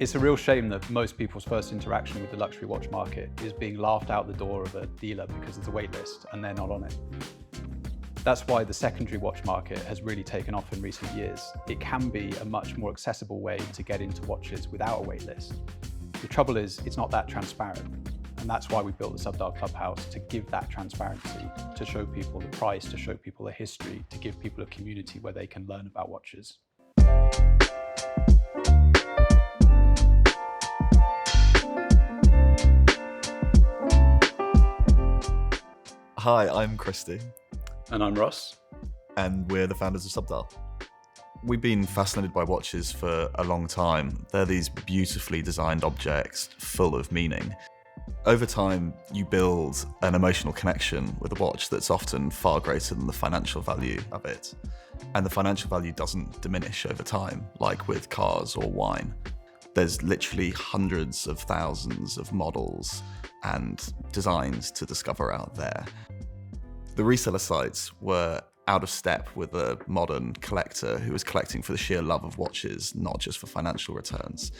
It's a real shame that most people's first interaction with the luxury watch market is being laughed out the door of a dealer because there's a wait list and they're not on it. That's why the secondary watch market has really taken off in recent years. It can be a much more accessible way to get into watches without a wait list. The trouble is, it's not that transparent. And that's why we built the Subdial Clubhouse, to give that transparency, to show people the price, to show people the history, to give people a community where they can learn about watches. Hi, I'm Christy. And I'm Ross. And we're the founders of Subdial. We've been fascinated by watches for a long time. They're these beautifully designed objects full of meaning. Over time, you build an emotional connection with a watch that's often far greater than the financial value of it. And the financial value doesn't diminish over time, like with cars or wine. There's literally hundreds of thousands of models and designs to discover out there. The reseller sites were out of step with a modern collector who was collecting for the sheer love of watches, not just for financial returns.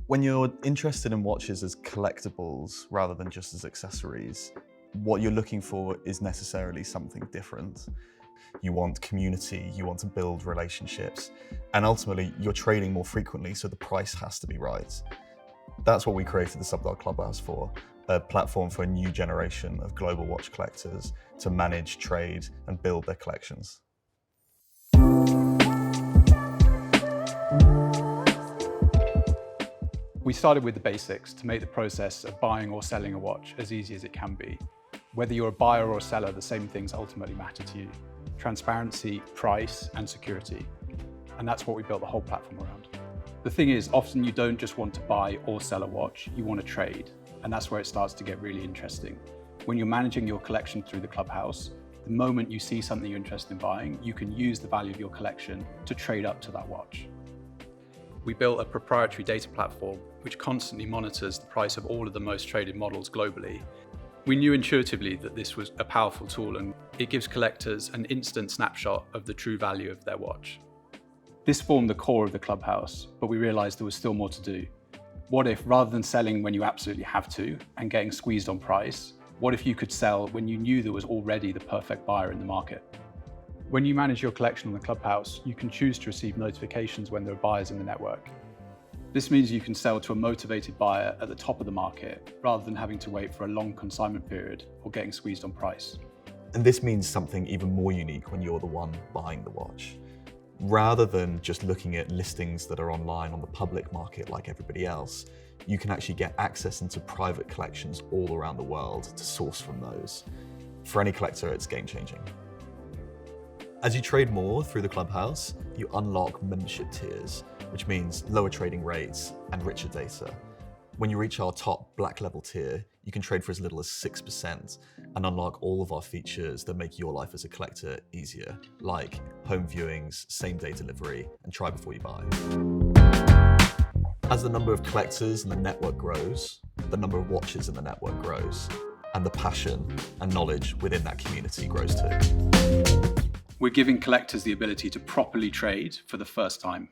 When you're interested in watches as collectibles rather than just as accessories, what you're looking for is necessarily something different. You want community, you want to build relationships, and ultimately you're trading more frequently, so the price has to be right. That's what we created the Subdial Clubhouse for, a platform for a new generation of global watch collectors to manage, trade, and build their collections. We started with the basics to make the process of buying or selling a watch as easy as it can be. Whether you're a buyer or a seller, the same things ultimately matter to you: transparency, price, and security. And that's what we built the whole platform around. The thing is, often you don't just want to buy or sell a watch, you want to trade. And that's where it starts to get really interesting. When you're managing your collection through the Clubhouse, the moment you see something you're interested in buying, you can use the value of your collection to trade up to that watch. We built a proprietary data platform which constantly monitors the price of all of the most traded models globally. We knew intuitively that this was a powerful tool, and it gives collectors an instant snapshot of the true value of their watch. This formed the core of the Clubhouse, but we realized there was still more to do. What if, rather than selling when you absolutely have to and getting squeezed on price, what if you could sell when you knew there was already the perfect buyer in the market? When you manage your collection on the Clubhouse, you can choose to receive notifications when there are buyers in the network. This means you can sell to a motivated buyer at the top of the market, rather than having to wait for a long consignment period or getting squeezed on price. And this means something even more unique when you're the one buying the watch. Rather than just looking at listings that are online on the public market like everybody else, you can actually get access into private collections all around the world to source from those. For any collector, it's game-changing. As you trade more through the Clubhouse, you unlock membership tiers, which means lower trading rates and richer data. When you reach our top black level tier, you can trade for as little as 6% and unlock all of our features that make your life as a collector easier, like home viewings, same-day delivery, and try before you buy. As the number of collectors in the network grows, the number of watches in the network grows, and the passion and knowledge within that community grows too. We're giving collectors the ability to properly trade for the first time.